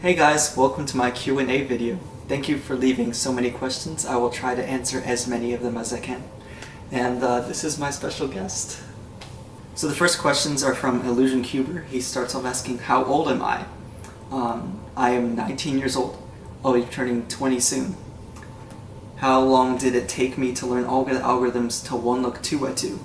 Hey guys, welcome to my Q&A video. Thank you for leaving so many questions. I will try to answer as many of them as I can. And this is my special guest. So the first questions are from Illusion Cuber. He starts off asking, how old am I? I am 19 years old. I'll be turning 20 soon. How long did it take me to learn all the algorithms to one-look 2x2?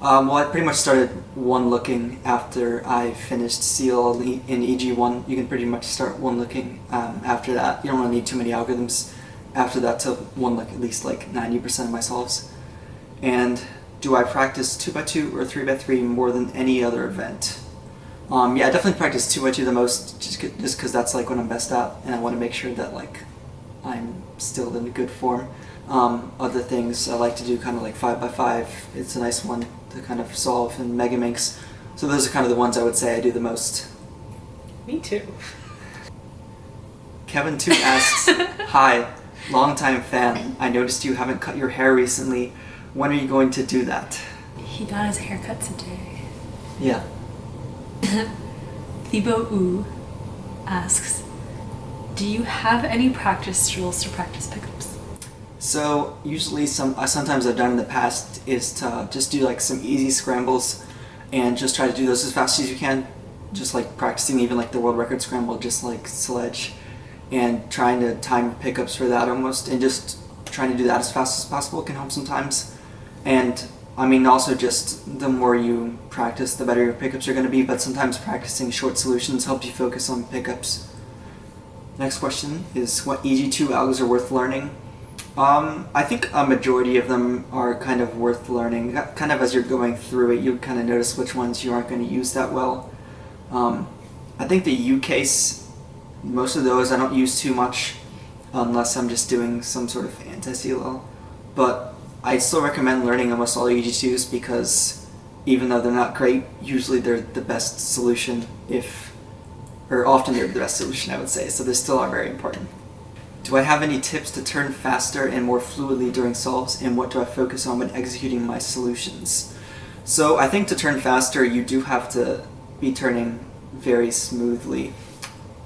Well, I pretty much started one-looking after I finished CL Elite in EG1. You can pretty much start one-looking after that. You don't really need too many algorithms after that to one-look at least like 90% of my solves. And do I practice 2x2 or 3x3 more than any other event? Yeah, I definitely practice 2x2 the most just because that's like what I'm best at, and I want to make sure that like I'm still in good form. Other things I like to do kind of like 5x5. It's a nice one to kind of solve in Megaminx. So those are kind of the ones I would say I do the most. Me too. Kevin2 asks, hi, longtime fan. I noticed you haven't cut your hair recently. When are you going to do that? He got his haircut today. Yeah. Thibaut asks, do you have any practice drills to practice pickups? So usually sometimes I've done in the past is to just do like some easy scrambles and just try to do those as fast as you can. Just like practicing even like the world record scramble, just like sledge, and trying to time pickups for that almost, and just trying to do that as fast as possible can help sometimes. And I mean also just the more you practice the better your pickups are going to be, but sometimes practicing short solutions helps you focus on pickups. Next question is, what EG2 algos are worth learning? I think a majority of them are kind of worth learning. Kind of as you're going through it, you kind of notice which ones you aren't going to use that well. I think the U case, most of those I don't use too much unless I'm just doing some sort of anti-CLL. But I still recommend learning almost all EG2s because even though they're not great, usually they're the best solution or often they're the best solution, I would say. So they still are very important. Do I have any tips to turn faster and more fluidly during solves, and what do I focus on when executing my solutions? So I think to turn faster, you do have to be turning very smoothly.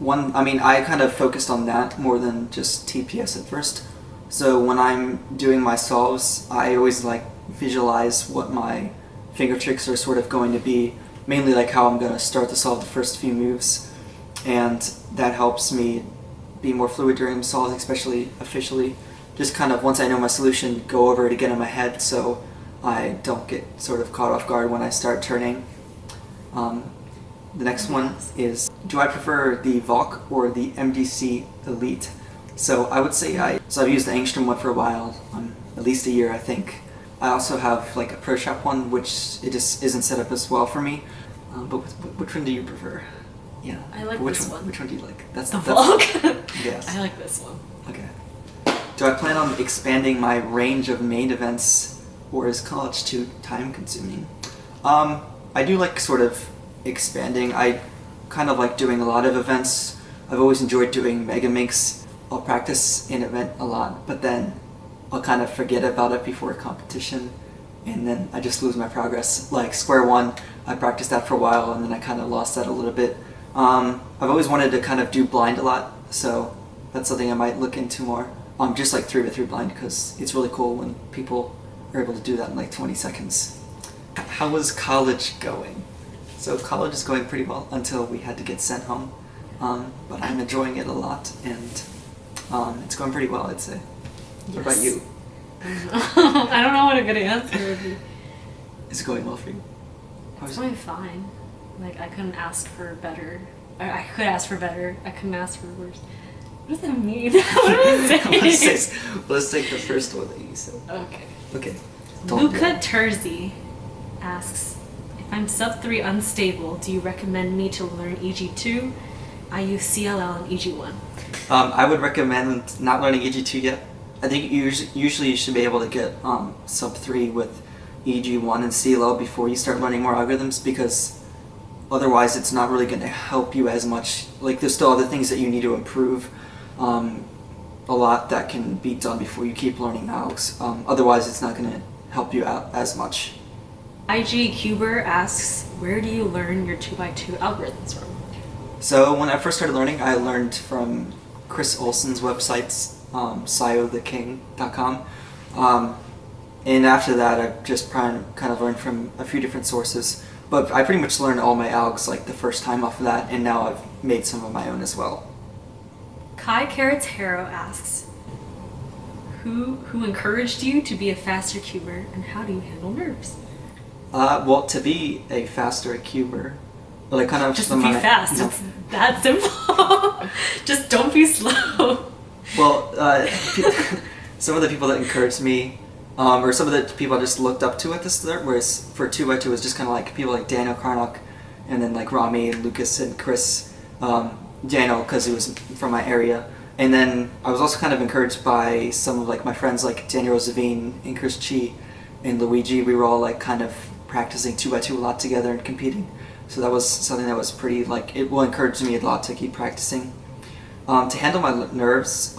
I kind of focused on that more than just TPS at first. So when I'm doing my solves, I always like visualize what my finger tricks are sort of going to be, mainly like how I'm going to start to solve the first few moves, and that helps me be more fluid during solves, especially officially. Just kind of once I know my solution, go over it again in my head so I don't get sort of caught off guard when I start turning. The next one is, do I prefer the Voc or the Mvc Elite? So I would say I've used the Angstrom one for a while, at least a year I think. I also have like a Pro Shop one, which it just isn't set up as well for me. But which one do you prefer? Yeah. I like which this one. Which one do you like? That's the Voc. Yes. I like this one. Okay. Do I plan on expanding my range of main events, or is college too time consuming? I do like sort of expanding. I kind of like doing a lot of events. I've always enjoyed doing Megaminx. I'll practice an event a lot, but then I'll kind of forget about it before a competition, and then I just lose my progress. Like Square One, I practiced that for a while, and then I kind of lost that a little bit. I've always wanted to kind of do blind a lot, so that's something I might look into more. Just like 3x3 blind, because it's really cool when people are able to do that in like 20 seconds. How was college going? So college is going pretty well until we had to get sent home, but I'm enjoying it a lot, and it's going pretty well, I'd say. What about you? I don't know what a good answer would be. Is it going well for you? It's going fine. Like, I couldn't ask for better. I could ask for better. I couldn't ask for worse. What does that mean? What am I saying? Let's take the first one that you said. Okay. Okay. Luca Terzi asks, if I'm sub 3 unstable, do you recommend me to learn EG2? I use CLL and EG1. I would recommend not learning EG2 yet. I think usually you should be able to get sub 3 with EG1 and CLL before you start learning more algorithms, because otherwise it's not really going to help you as much. Like, there's still other things that you need to improve a lot that can be done before you keep learning algs. Otherwise it's not going to help you out as much. IG Cuber asks, where do you learn your 2x2 algorithms from? So when I first started learning, I learned from Chris Olsen's websites, ScioTheKing.com. And after that, I've just kind of learned from a few different sources. But I pretty much learned all my algs like the first time off of that, and now I've made some of my own as well. Kai Carrots Harrow asks, who encouraged you to be a faster cuber, and how do you handle nerves? Well, to be a faster cuber, like kind of just be fast. No. It's that simple. Just don't be slow. Well, some of the people that encouraged me, or some of the people I just looked up to at the start, whereas for 2x2 it was just kind of like people like Daniel Karnock, and then like Rami and Lucas and Chris. Daniel, because he was from my area. And then I was also kind of encouraged by some of like my friends like Daniel Rosavine and Chris Chi and Luigi. We were all like kind of practicing 2x2 a lot together and competing. So that was something that was pretty, like, it will encourage me a lot to keep practicing. To handle my nerves,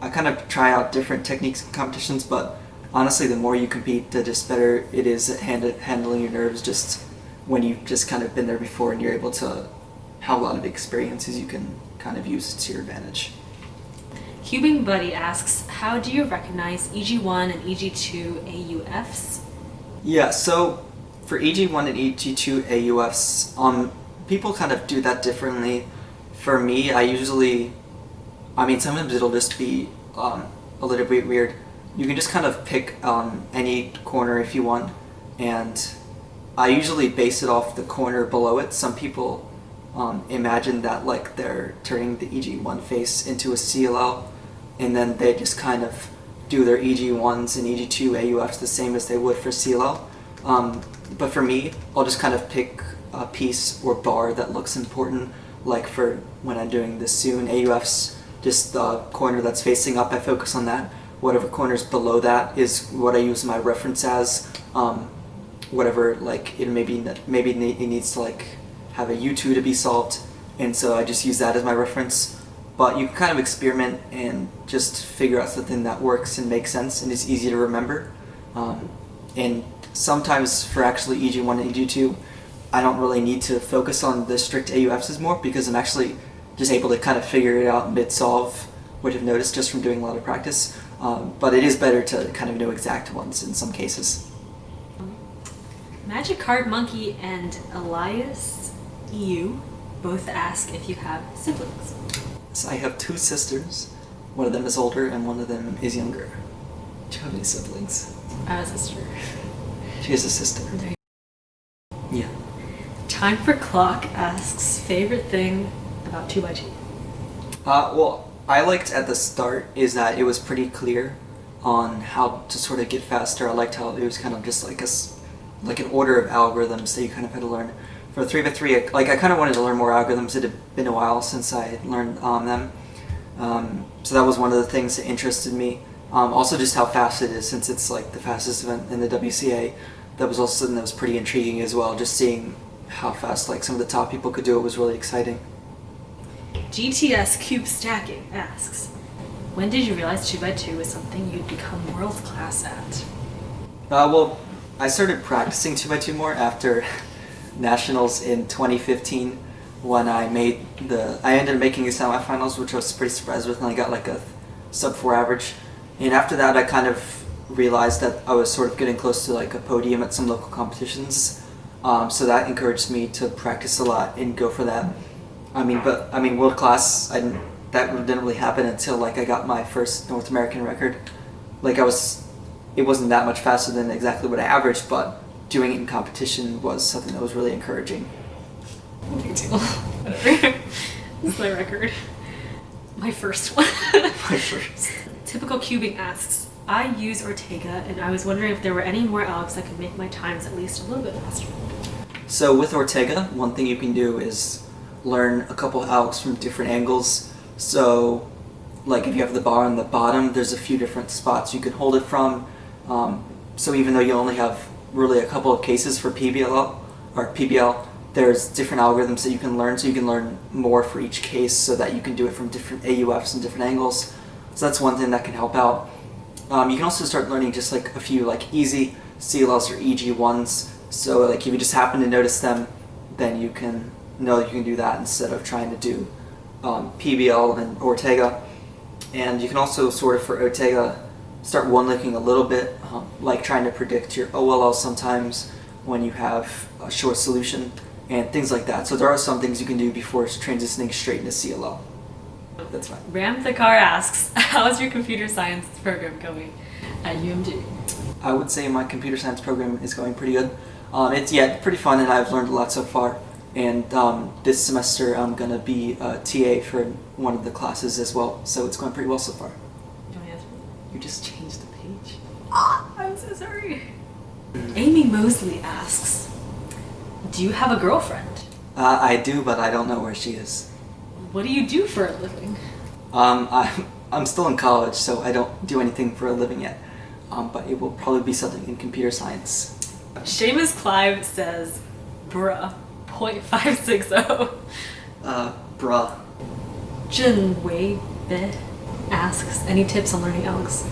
I kind of try out different techniques in competitions, but honestly the more you compete, the just better it is at handling your nerves, just when you've just kind of been there before and you're able to have a lot of experiences you can kind of use to your advantage. Cubing Buddy asks, how do you recognize EG1 and EG2 AUFs? Yeah, so for EG1 and EG2 AUFs, people kind of do that differently. For me, sometimes it'll just be a little bit weird. You can just kind of pick any corner if you want, and I usually base it off the corner below it. Some people imagine that like they're turning the EG1 face into a CLL, and then they just kind of do their EG1s and EG2 AUFs the same as they would for CLL. But for me, I'll just kind of pick a piece or bar that looks important, like for when I'm doing the soon AUFs, just the corner that's facing up, I focus on that. Whatever corner's below that is what I use my reference as. Whatever, like, maybe it needs to like have a U2 to be solved, and so I just use that as my reference. But you can kind of experiment and just figure out something that works and makes sense and is easy to remember. And sometimes for actually EG1 and EG2, I don't really need to focus on the strict AUFs as more, because I'm actually just able to kind of figure it out mid-solve, which I've noticed just from doing a lot of practice. But it is better to kind of know exact ones in some cases. Magic Card Monkey and Elias EU both ask if you have siblings. So I have two sisters. One of them is older and one of them is younger. Do you have any siblings? I have a sister. She has a sister. Yeah. Time for Clock asks, favorite thing about 2x2? Well, I liked at the start is that it was pretty clear on how to sort of get faster. I liked how it was kind of just like an order of algorithms that you kind of had to learn. For 3x3, like I kind of wanted to learn more algorithms. It had been a while since I had learned them. So that was one of the things that interested me. Also just how fast it is, since it's like the fastest event in the WCA. That was also something that was pretty intriguing as well. Just seeing how fast like some of the top people could do it was really exciting. GTS Cube Stacking asks, when did you realize 2x2 was something you'd become world class at? Well, I started practicing 2x2 more after Nationals in 2015, when I ended up making the semifinals, which I was pretty surprised with, and I got like a sub 4 average. And after that, I kind of realized that I was sort of getting close to like a podium at some local competitions. So that encouraged me to practice a lot and go for that. World class, that didn't really happen until like I got my first North American record. Like it wasn't that much faster than exactly what I averaged, but doing it in competition was something that was really encouraging. No big deal. Whatever. This is my record. My first one. My first. Typical Cubing asks, I use Ortega, and I was wondering if there were any more algs that could make my times at least a little bit faster. So with Ortega, one thing you can do is learn a couple algs from different angles. So like if you have the bar on the bottom, there's a few different spots you can hold it from. So even though you only have really a couple of cases for PBL, there's different algorithms that you can learn, so you can learn more for each case so that you can do it from different AUFs and different angles. So that's one thing that can help out. You can also start learning just like a few like easy CLLs or EG1s. So like if you just happen to notice them, then you can know that you can do that instead of trying to do PBL and Ortega. And you can also sort of, for Ortega, start one-looking a little bit, like trying to predict your OLL sometimes when you have a short solution and things like that. So there are some things you can do before transitioning straight into CLL. That's fine. Ram the Car asks, how's your computer science program going at UMG? I would say my computer science program is going pretty good. It's pretty fun, and I've learned a lot so far. And this semester I'm going to be a TA for one of the classes as well, so it's going pretty well so far. You just changed the page. I'm so sorry. Amy Mosley asks, do you have a girlfriend? I do, but I don't know where she is. What do you do for a living? I'm still in college, so I don't do anything for a living yet. But it will probably be something in computer science. Seamus Clive says, bruh, 0.560. Bruh. Jin Wei Be asks, any tips on learning Alex?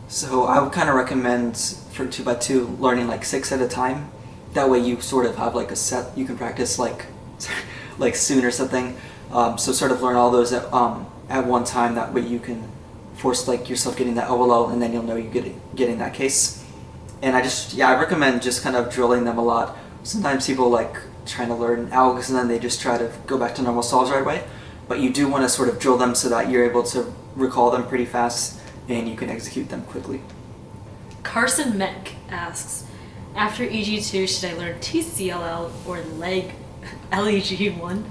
So I would kind of recommend for 2x2 learning like 6 at a time. That way you sort of have like a set you can practice like soon or something. So sort of learn all those at one time. That way you can force like yourself getting that OLL, and then you'll know you getting that case. And I recommend just kind of drilling them a lot. Sometimes people like trying to learn algs and then they just try to go back to normal solves right away. But you do want to sort of drill them so that you're able to recall them pretty fast and you can execute them quickly. Carson Meck asks, after EG2, should I learn TCLL or LEG1?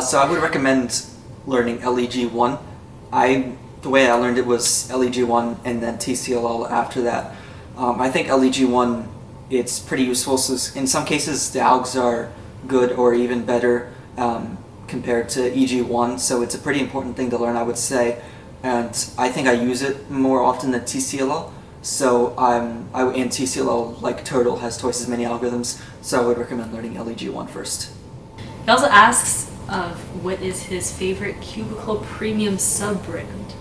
So I would recommend learning LEG1. The way I learned it was LEG1 and then TCLL after that. I think LEG1, it's pretty useful. So in some cases, the algs are good or even better compared to EG1. So it's a pretty important thing to learn, I would say. And I think I use it more often than TCLL. So and TCLL, like Turtle, has twice as many algorithms. So I would recommend learning LEG1 first. He also asks what is his favorite Cubicle Premium sub-brand?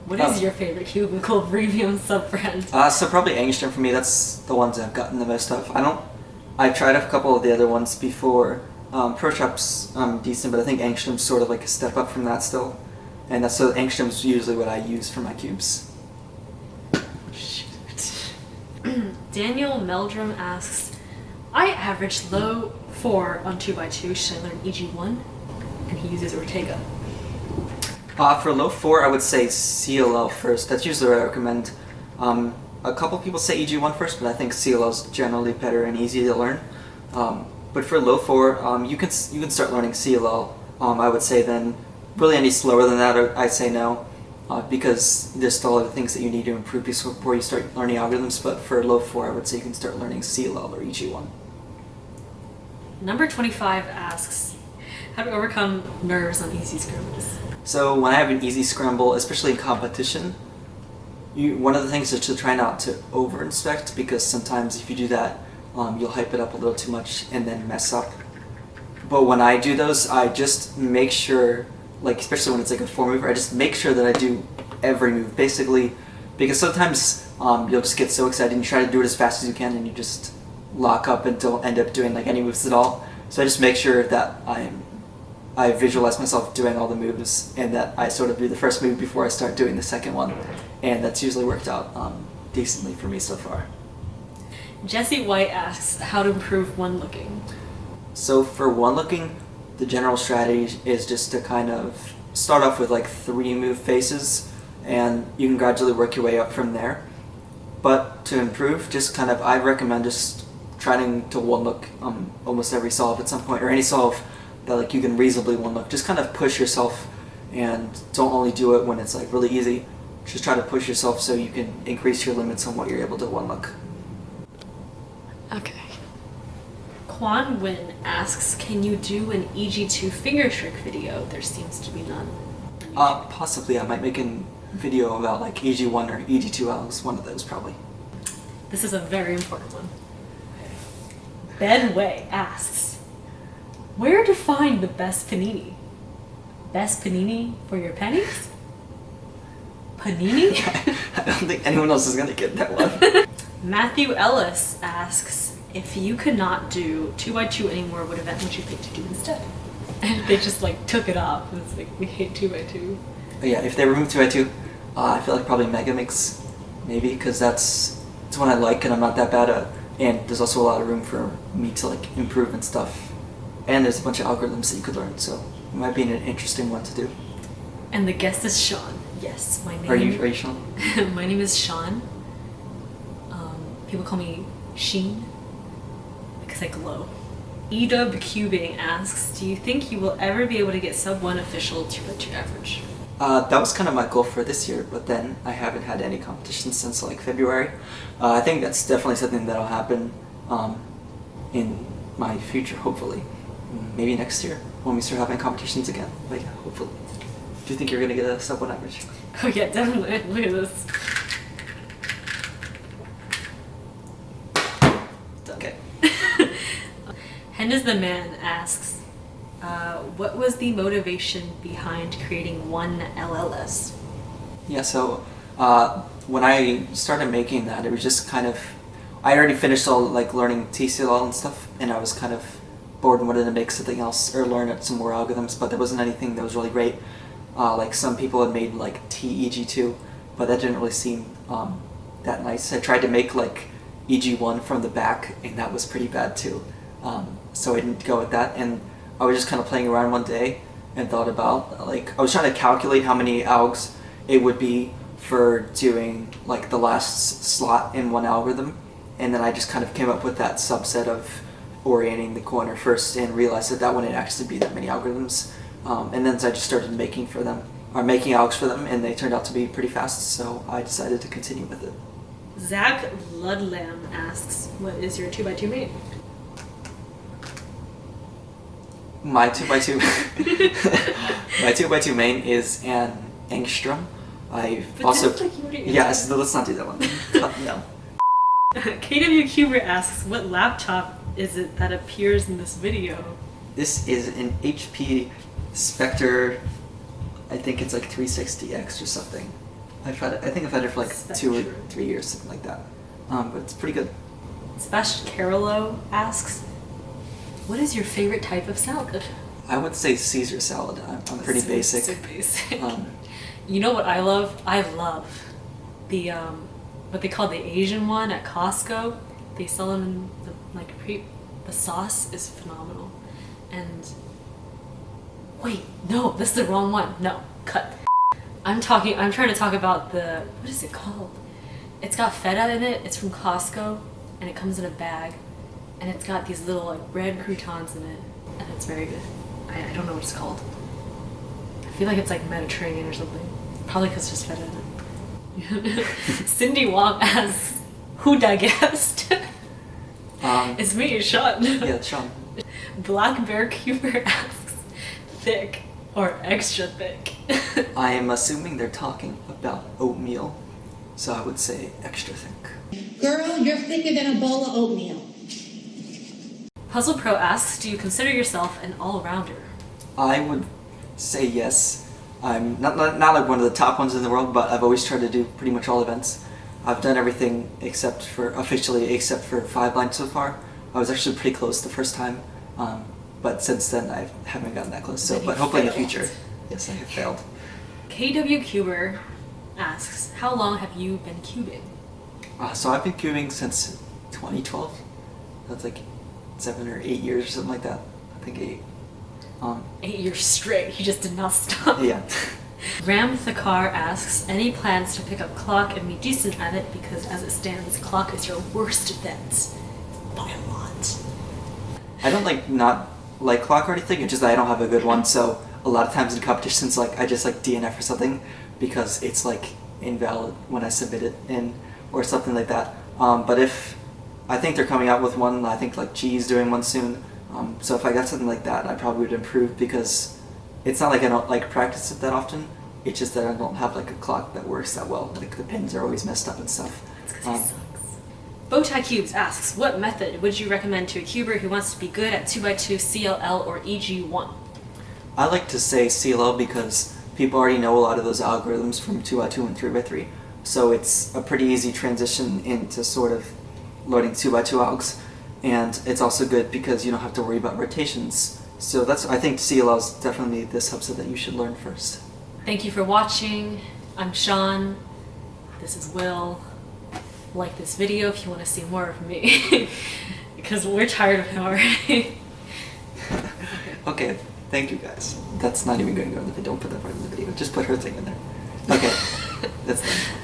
What is your favorite Cubicle Premium sub-brand? So probably Angstrom for me. That's the ones I've gotten the most of. I've tried a couple of the other ones before. ProShop's decent, but I think Angstrom's sort of like a step up from that still. And so Angstrom's usually what I use for my cubes. Daniel Meldrum asks, I averaged low 4 on 2x2. Should I learn EG1? And he uses Ortega. For low 4, I would say CLL first. That's usually what I recommend. A couple people say EG1 first, but I think CLL is generally better and easy to learn. But for low 4, you can start learning CLL. I would say then. Really, any slower than that, I'd say no, because there's still other things that you need to improve before you start learning algorithms. But for low 4, I would say you can start learning CLL or EG1. Number 25 asks, how to overcome nerves on easy scrambles. So when I have an easy scramble, especially in competition, one of the things is to try not to over-inspect, because sometimes if you do that, you'll hype it up a little too much and then mess up. But when I do those, I just make sure, like especially when it's like a 4 mover, I just make sure that I do every move, basically, because sometimes you'll just get so excited and you try to do it as fast as you can and you just lock up and don't end up doing like any moves at all. So I just make sure that I visualize myself doing all the moves and that I sort of do the first move before I start doing the second one, and that's usually worked out decently for me so far. Jesse White asks how to improve one-looking. So for one-looking, the general strategy is just to kind of start off with like 3 move faces, and you can gradually work your way up from there. But to improve, I recommend just trying to one-look almost every solve at some point, or any solve that like you can reasonably one-look. Just kind of push yourself, and don't only do it when it's like really easy. Just try to push yourself so you can increase your limits on what you're able to one-look. Okay. Quan Win asks, can you do an EG2 finger trick video? There seems to be none. Possibly. I might make a video about like EG1 or EG2 algs, one of those probably. This is a very important one. Ben Way asks, where to find the best panini? Best panini for your pennies? Panini? I don't think anyone else is going to get that one. Matthew Ellis asks, if you could not do 2x2 anymore, what event would you pick to do instead? And they just like took it off. It's like, we hate 2x2. But yeah, if they remove 2x2, I feel like probably Mega Mix, maybe, because it's one I like and I'm not that bad at, and there's also a lot of room for me to like improve and stuff. And there's a bunch of algorithms that you could learn, so it might be an interesting one to do. And the guest is Sean. Yes, my name. Are you Sean? My name is Sean. People call me Sheen because I glow. Edub Cubing asks, do you think you will ever be able to get sub 1 official 2x2 average? That was kind of my goal for this year, but then I haven't had any competitions since like February. I think that's definitely something that'll happen in my future, hopefully. Maybe next year when we start having competitions again. But yeah, hopefully. Do you think you're gonna get a sub 1 average? Oh yeah, definitely. Look at this. Okay. Hen is the Man asks, what was the motivation behind creating one LLS? Yeah, so when I started making that, it was just kind of, I already finished all like learning TCL and stuff, and I was kind of bored and wanted to make something else or learn some more algorithms, but there wasn't anything that was really great. Like some people had made like TEG2, but that didn't really seem that nice. I tried to make like EG1 from the back, and that was pretty bad too. So I didn't go with that, and I was just kind of playing around one day and thought about, like, I was trying to calculate how many algs it would be for doing like the last slot in one algorithm, and then I just kind of came up with that subset of orienting the corner first and realized that that wouldn't actually be that many algorithms. And then I just started making algs for them, and they turned out to be pretty fast, so I decided to continue with it. Zach Ludlam asks, what is your 2x2 main? My 2x2 my 2x2 main is an angstrom. Yes, let's not do that one. No. KW Cuber asks, what laptop is it that appears in this video? This is an HP Spectre, I think it's like 360X or something. I think I've had it for like Spectre. 2 or 3 years, something like that. But it's pretty good. Sebastian Carolo asks, what is your favorite type of salad? I would say Caesar salad. I'm pretty basic. So basic. You know what I love? I love the what they call the Asian one at Costco. They sell them in the sauce is phenomenal. And wait, no, this is the wrong one. No, cut. I'm trying to talk about the, what is it called? It's got feta in it. It's from Costco, and it comes in a bag, and it's got these little like bread croutons in it, and it's very good. I don't know what it's called. I feel like it's like Mediterranean or something. Probably because it's just feta in it. Cindy Wong asks, who digest? It's me, Sean. Yeah, it's Sean. Black Bear Cuber asks, thick or extra thick? I am assuming they're talking about oatmeal, so I would say extra thick. Girl, you're thicker than a bowl of oatmeal. Puzzle Pro asks, do you consider yourself an all-rounder? I would say yes. I'm not like one of the top ones in the world, but I've always tried to do pretty much all events. I've done everything except for 5 lines so far. I was actually pretty close the first time, but since then I haven't gotten that close. But hopefully in the future, yes, I have failed. KW Cuber asks, how long have you been cubing? So I've been cubing since 2012. That's like 7 or 8 years or something like that. I think 8. 8 years straight. He just did not stop. Yeah. Ram Thakar asks, any plans to pick up Clock and be decent at it, because as it stands, Clock is your worst event by a lot. I don't not like Clock or anything, it's just that I don't have a good one, so a lot of times in competitions I just DNF or something because it's invalid when I submit it or something like that. But if I think they're coming out with one, I think G's doing one soon. So if I got something like that, I probably would improve, because it's not I don't practice it that often. It's just that I don't have a clock that works that well. The pins are always messed up and stuff. That's because he sucks. Bowtie Cubes asks, what method would you recommend to a cuber who wants to be good at 2x2 CLL or EG1? I like to say CLL because people already know a lot of those algorithms from 2x2 and 3x3. So it's a pretty easy transition into sort of learning 2x2 algs. and it's also good because you don't have to worry about rotations. So that's, I think CLL is definitely the subset that you should learn first. Thank you for watching. I'm Sean. This is Will. Like this video if you want to see more of me. Because we're tired of him already. Okay, thank you guys. That's not even going to go in the video. Don't put that part in the video. Just put her thing in there. Okay, that's done.